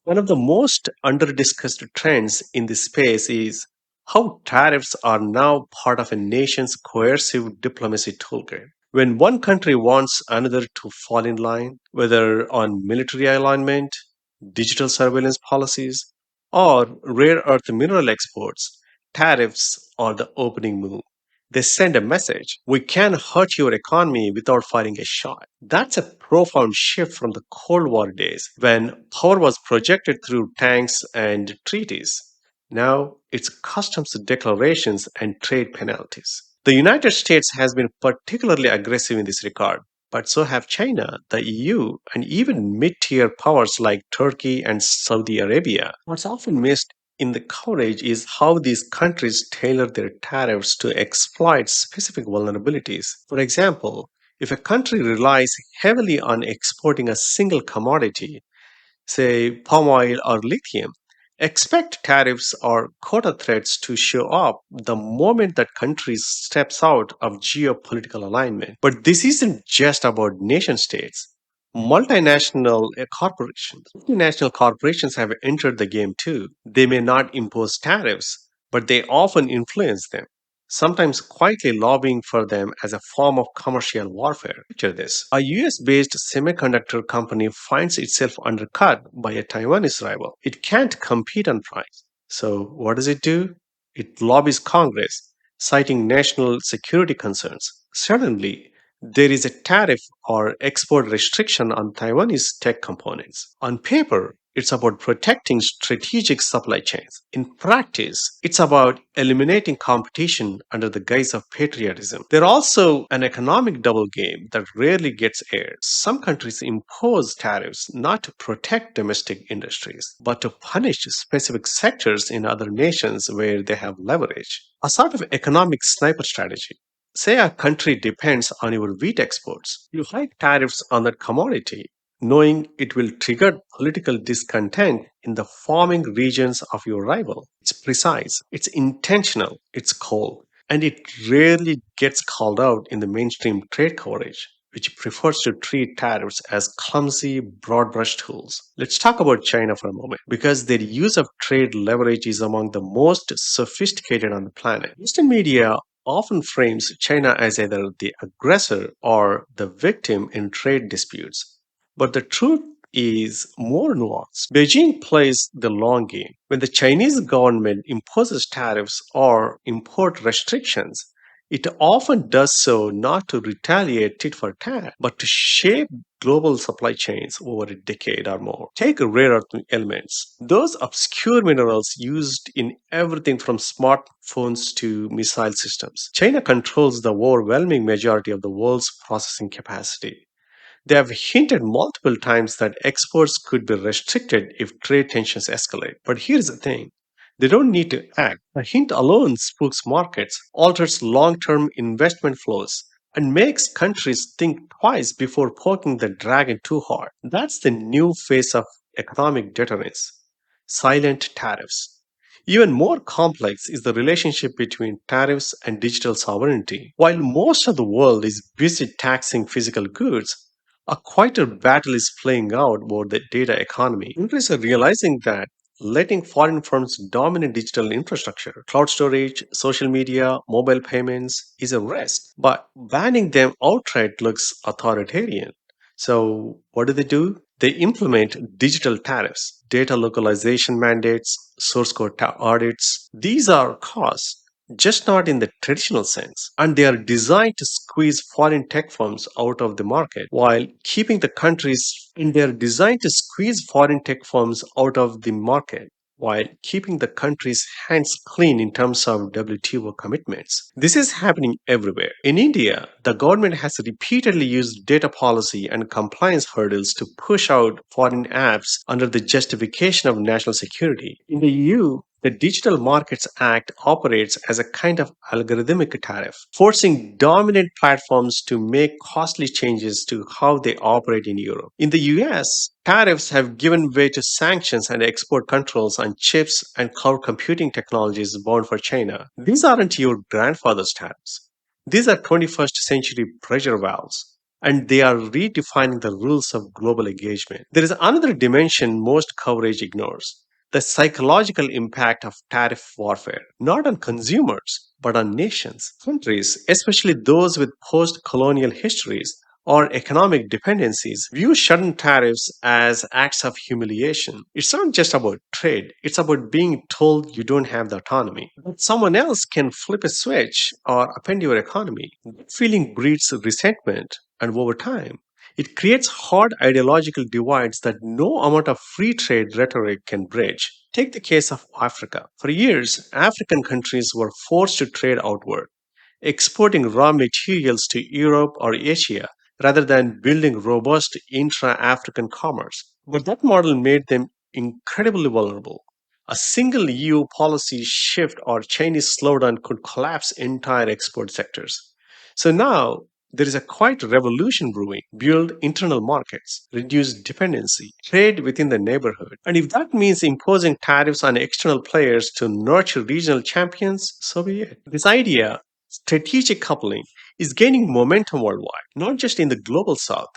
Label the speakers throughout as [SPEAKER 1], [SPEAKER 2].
[SPEAKER 1] One of the most under-discussed trends in this space is how tariffs are now part of a nation's coercive diplomacy toolkit. When one country wants another to fall in line, whether on military alignment, digital surveillance policies, or rare earth mineral exports, tariffs are the opening move. They send a message: we can hurt your economy without firing a shot. That's a profound shift from the Cold War days when power was projected through tanks and treaties. Now it's customs declarations and trade penalties. The United States has been particularly aggressive in this regard, but so have China, the EU, and even mid tier powers like Turkey and Saudi Arabia. What's often missed in the coverage is how these countries tailor their tariffs to exploit specific vulnerabilities. For example, if a country relies heavily on exporting a single commodity, say palm oil or lithium, expect tariffs or quota threats to show up the moment that country steps out of geopolitical alignment. But this isn't just about nation states. Multinational corporations have entered the game too. They may not impose tariffs, but they often influence them, sometimes quietly lobbying for them as a form of commercial warfare. Picture this: a US based semiconductor company finds itself undercut by a Taiwanese rival. It can't compete on price. So, what does it do? It lobbies Congress, citing national security concerns. Suddenly, there is a tariff or export restriction on Taiwanese tech components. On paper, it's about protecting strategic supply chains. In practice, it's about eliminating competition under the guise of patriotism. There's also an economic double game that rarely gets aired. Some countries impose tariffs not to protect domestic industries, but to punish specific sectors in other nations where they have leverage. A sort of economic sniper strategy. Say a country depends on your wheat exports. You hike tariffs on that commodity, knowing it will trigger political discontent in the farming regions of your rival. It's precise, it's intentional, it's cold, and it rarely gets called out in the mainstream trade coverage, which prefers to treat tariffs as clumsy, broad brush tools. Let's talk about China for a moment, because their use of trade leverage is among the most sophisticated on the planet. Western media often frames China as either the aggressor or the victim in trade disputes. But the truth is more nuanced. Beijing plays the long game. When the Chinese government imposes tariffs or import restrictions, it often does so not to retaliate tit for tat, but to shape global supply chains over a decade or more. Take rare earth elements, those obscure minerals used in everything from smartphones to missile systems. China controls the overwhelming majority of the world's processing capacity. They have hinted multiple times that exports could be restricted if trade tensions escalate. But here's the thing: they don't need to act. A hint alone spooks markets, alters long term investment flows, and makes countries think twice before poking the dragon too hard. That's the new face of economic deterrence: silent tariffs. Even more complex is the relationship between tariffs and digital sovereignty. While most of the world is busy taxing physical goods, a quieter battle is playing out about the data economy. Countries are realizing that letting foreign firms dominate digital infrastructure, cloud storage, social media, mobile payments is a risk. But banning them outright looks authoritarian. So, what do? They implement digital tariffs, data localization mandates, source code audits. These are costs, just not in the traditional sense. And they are designed to squeeze foreign tech firms out of the market while keeping the countries, and they are designed to squeeze foreign tech firms out of the market while keeping the country's hands clean in terms of WTO commitments. This is happening everywhere. In India, the government has repeatedly used data policy and compliance hurdles to push out foreign apps under the justification of national security. In the EU, the Digital Markets Act operates as a kind of algorithmic tariff, forcing dominant platforms to make costly changes to how they operate in Europe. In the US, tariffs have given way to sanctions and export controls on chips and cloud computing technologies bound for China. These aren't your grandfather's tariffs. These are 21st century pressure valves. and they are redefining the rules of global engagement. There is another dimension most coverage ignores: the psychological impact of tariff warfare, not on consumers, but on nations. Countries, especially those with post colonial histories or economic dependencies, view sudden tariffs as acts of humiliation. It's not just about trade, it's about being told you don't have the autonomy. But someone else can flip a switch or upend your economy. That feeling breeds resentment, and over time, it creates hard ideological divides that no amount of free trade rhetoric can bridge. Take the case of Africa. For years, African countries were forced to trade outward, exporting raw materials to Europe or Asia rather than building robust intra African commerce. But that model made them incredibly vulnerable. A single EU policy shift or Chinese slowdown could collapse entire export sectors. So now there is a quiet revolution brewing: build internal markets, reduce dependency, trade within the neighborhood. And if that means imposing tariffs on external players to nurture regional champions, so be it. This idea, strategic coupling, is gaining momentum worldwide, not just in the global south.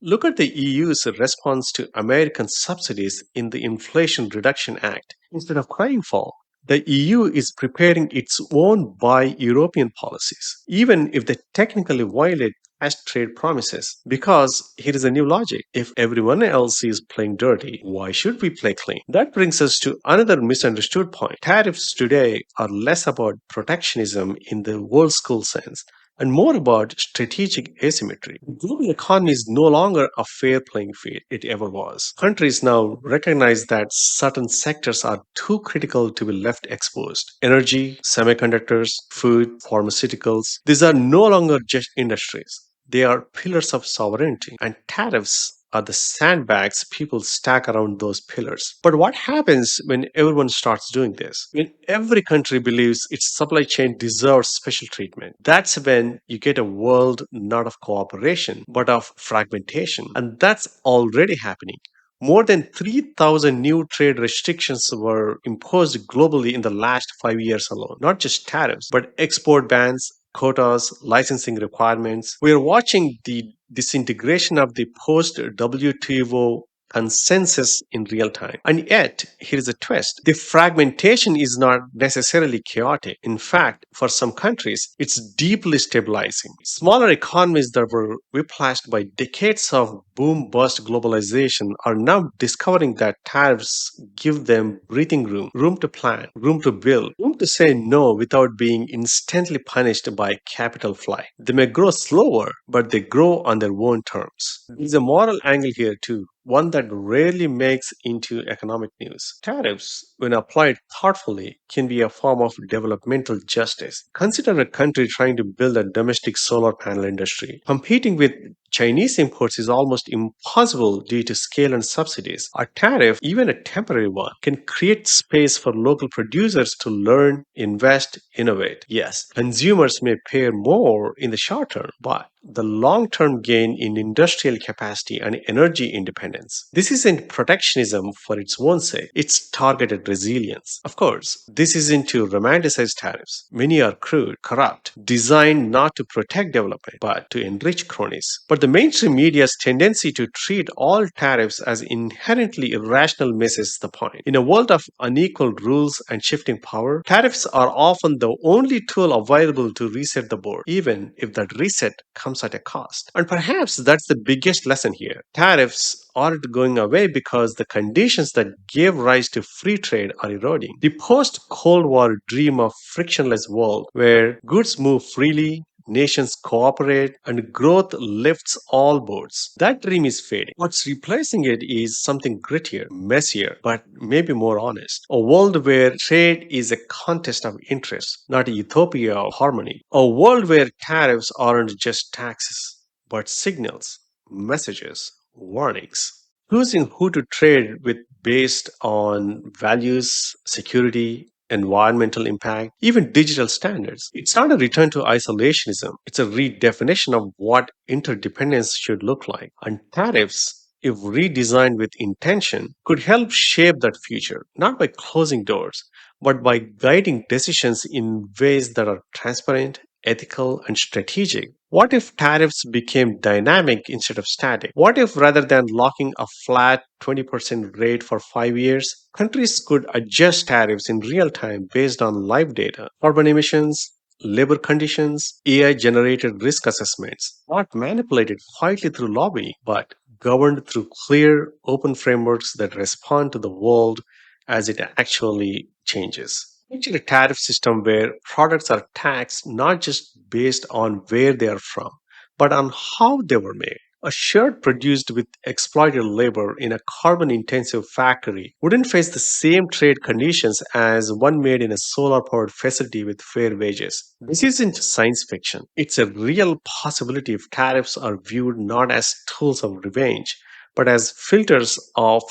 [SPEAKER 1] Look at the EU's response to American subsidies in the Inflation Reduction Act. Instead of crying foul, the EU is preparing its own buy European policies, even if they technically violate past trade promises. Because here is a new logic: if everyone else is playing dirty, why should we play clean? That brings us to another misunderstood point. Tariffs today are less about protectionism in the old school sense and more about strategic asymmetry. The global economy is no longer a fair playing field it ever was. Countries now recognize that certain sectors are too critical to be left exposed: energy, semiconductors, food, pharmaceuticals. These are no longer just industries. They are pillars of sovereignty, and tariffs are the sandbags people stack around those pillars. But what happens when everyone starts doing this? When every country believes its supply chain deserves special treatment, that's when you get a world not of cooperation, but of fragmentation. And that's already happening. More than 3,000 new trade restrictions were imposed globally in the last 5 years alone. Not just tariffs, but export bans, quotas, licensing requirements. We are watching the disintegration of the post WTO consensus in real time. And yet, here is a twist: the fragmentation is not necessarily chaotic. In fact, for some countries, it's deeply stabilizing. Smaller economies that were whiplashed by decades of boom bust globalization are now discovering that tariffs give them breathing room, room to plan, room to build, room to say no without being instantly punished by capital flight. They may grow slower, but they grow on their own terms. There's a moral angle here too, one that rarely makes into economic news. Tariffs, when applied thoughtfully, can be a form of developmental justice. Consider a country trying to build a domestic solar panel industry. Competing with Chinese imports is almost impossible due to scale and subsidies. A tariff, even a temporary one, can create space for local producers to learn, invest, innovate. Yes, consumers may pay more in the short term, but the long term gain in industrial capacity and energy independence. This isn't protectionism for its own sake, it's targeted resilience. Of course, this isn't to romanticize tariffs. Many are crude, corrupt, designed not to protect development, but to enrich cronies. But the mainstream media's tendency to treat all tariffs as inherently irrational misses the point. In a world of unequal rules and shifting power, tariffs are often the only tool available to reset the board, even if that reset comes at a cost. And perhaps that's the biggest lesson here. Tariffs aren't going away because the conditions that gave rise to free trade are eroding. The post Cold War dream of frictionless world where goods move freely, nations cooperate, and growth lifts all boats. That dream is fading. What's replacing it is something grittier, messier, but maybe more honest. A world where trade is a contest of interests, not a utopia of harmony. A world where tariffs aren't just taxes, but signals, messages, warnings. Choosing who to trade with based on values, security, environmental impact, even digital standards. It's not a return to isolationism, it's a redefinition of what interdependence should look like. And tariffs, if redesigned with intention, could help shape that future, not by closing doors, but by guiding decisions in ways that are transparent, ethical, and strategic. What if tariffs became dynamic instead of static? What if rather than locking a flat 20% rate for 5 years, countries could adjust tariffs in real time based on live data, carbon emissions, labor conditions, AI generated risk assessments, not manipulated quietly through lobbying, but governed through clear, open frameworks that respond to the world as it actually changes. Picture a tariff system where products are taxed not just based on where they are from, but on how they were made. A shirt produced with exploited labor in a carbon intensive factory wouldn't face the same trade conditions as one made in a solar powered facility with fair wages. This isn't science fiction, it's a real possibility if tariffs are viewed not as tools of revenge, but as filters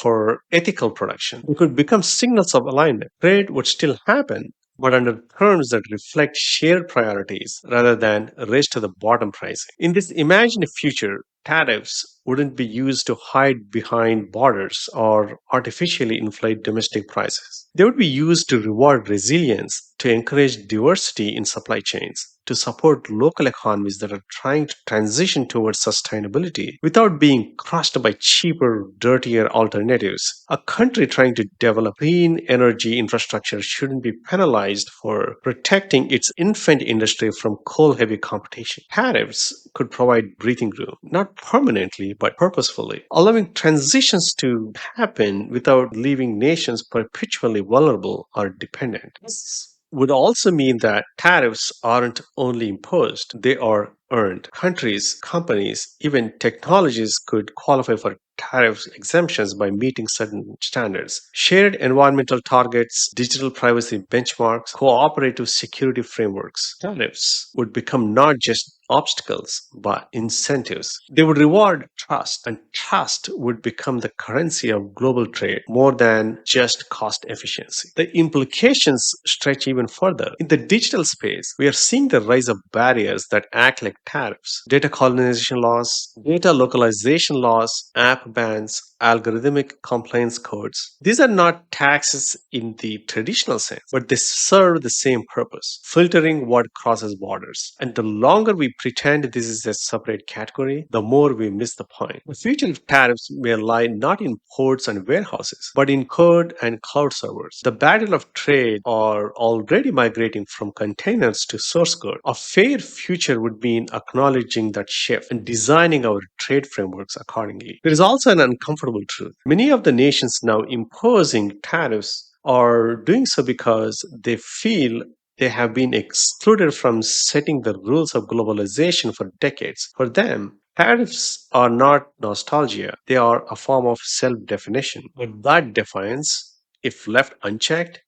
[SPEAKER 1] for ethical production. They could become signals of alignment. Trade would still happen, but under terms that reflect shared priorities rather than race to the bottom pricing. In this imagined future, tariffs wouldn't be used to hide behind borders or artificially inflate domestic prices. They would be used to reward resilience, to encourage diversity in supply chains, to support local economies that are trying to transition towards sustainability without being crushed by cheaper, dirtier alternatives. A country trying to develop clean energy infrastructure shouldn't be penalized for protecting its infant industry from coal heavy competition. Tariffs could provide breathing room, not permanently, but purposefully, allowing transitions to happen without leaving nations perpetually vulnerable or dependent. This would also mean that tariffs aren't only imposed, they are earned. Countries, companies, even technologies could qualify for tariff exemptions by meeting certain standards. Shared environmental targets, digital privacy benchmarks, cooperative security frameworks. Tariffs would become not just obstacles, but incentives. They would reward trust, and trust would become the currency of global trade more than just cost efficiency. The implications stretch even further. In the digital space, we are seeing the rise of barriers that act like tariffs. Data colonization laws, data localization laws, app bans, algorithmic compliance codes. These are not taxes in the traditional sense, but they serve the same purpose, filtering what crosses borders. And the longer we pretend this is a separate category, the more we miss the point. The future of tariffs may lie not in ports and warehouses, but in code and cloud servers. The battle of trade are already migrating from containers to source code. A fair future would mean acknowledging that shift and designing our trade frameworks accordingly. There is also an uncomfortable truth. Many of the nations now imposing tariffs are doing so because they feel they have been excluded from setting the rules of globalization for decades. For them, tariffs are not nostalgia, they are a form of self definition. But that defiance, if left unchecked,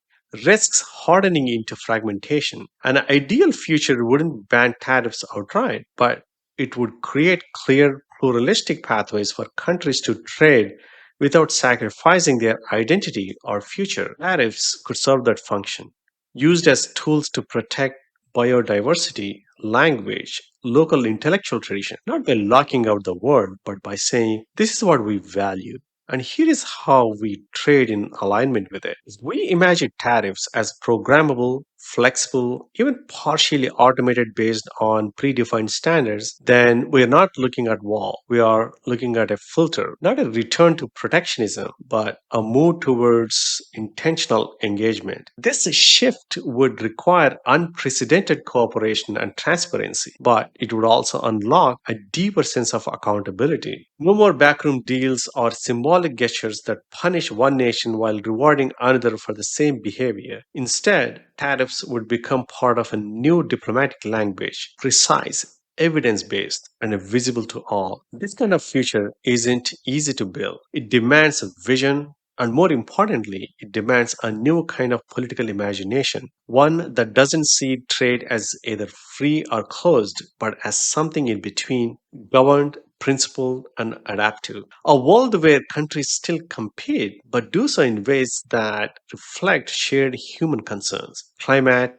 [SPEAKER 1] risks hardening into fragmentation. An ideal future wouldn't ban tariffs outright, but it would create clear, pluralistic pathways for countries to trade without sacrificing their identity or future. Tariffs could serve that function, used as tools to protect biodiversity, language, local intellectual tradition, not by locking out the world, but by saying, this is what we value. And here is how we trade in alignment with it. We imagine tariffs as programmable, flexible, even partially automated based on predefined standards, then we are not looking at wall. We are looking at a filter, not a return to protectionism, but a move towards intentional engagement. This shift would require unprecedented cooperation and transparency, but it would also unlock a deeper sense of accountability. No more backroom deals or symbolic gestures that punish one nation while rewarding another for the same behavior. Instead, tariffs would become part of a new diplomatic language, precise, evidence based, and visible to all. This kind of future isn't easy to build. It demands a vision, and more importantly, it demands a new kind of political imagination, one that doesn't see trade as either free or closed, but as something in between, governed, principled, and adaptive. A world where countries still compete, but do so in ways that reflect shared human concerns, climate,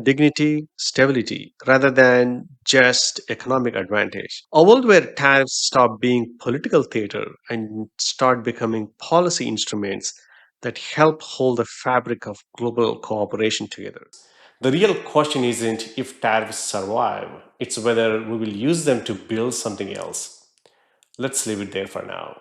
[SPEAKER 1] dignity, stability, rather than just economic advantage. A world where tariffs stop being political theater and start becoming policy instruments that help hold the fabric of global cooperation together. The real question isn't if tariffs survive, it's whether we will use them to build something else. Let's leave it there for now.